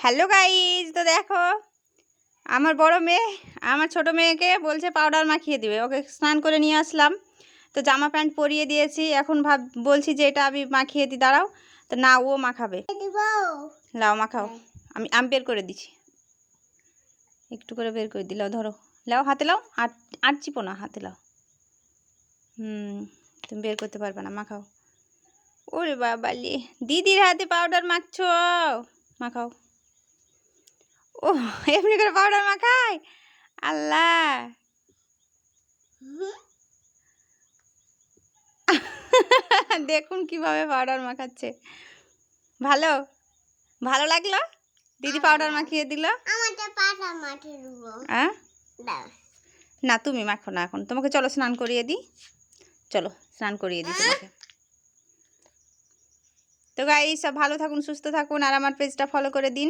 Hello guys, তো দেখো আমার বড় মেয়ে আমার ছোট মেয়েকে বলছে পাউডার মাখিয়ে দিবে। ওকে স্নান করে নিয়ে আসলাম, তো জামা প্যান্ট পরিয়ে দিয়েছি। এখন বলছি যে এটা আমি মাখিয়ে দিই, দাঁড়াও। তো না, ও মাখাবে। লাও মাখাও। আমি আমি বের করে দিচ্ছি, একটু করে বের করে দিলাও। ধরো, লাও, হাতে লাও। আর চিপো না, হাতে লাও। তুমি বের করতে পারবে না, মাখাও। ওরে বাবালি, দিদির হাতে পাউডার মাখছো, মাখাও। ও এমনি করে পাউডার মাখায়, আল্লাহ। দেখুন কিভাবে পাউডার মাখাচ্ছে। ভালো ভালো লাগলো? দিদি পাউডার মাখিয়ে দিল। না, তুমি মাখো না এখন, তোমাকে চলো স্নান করিয়ে দিই। চলো স্নান করিয়ে দিই তোমাকে। তো গাইস, সব ভালো থাকুন, সুস্থ থাকুন, আর আমার পেজটা ফলো করে দিন।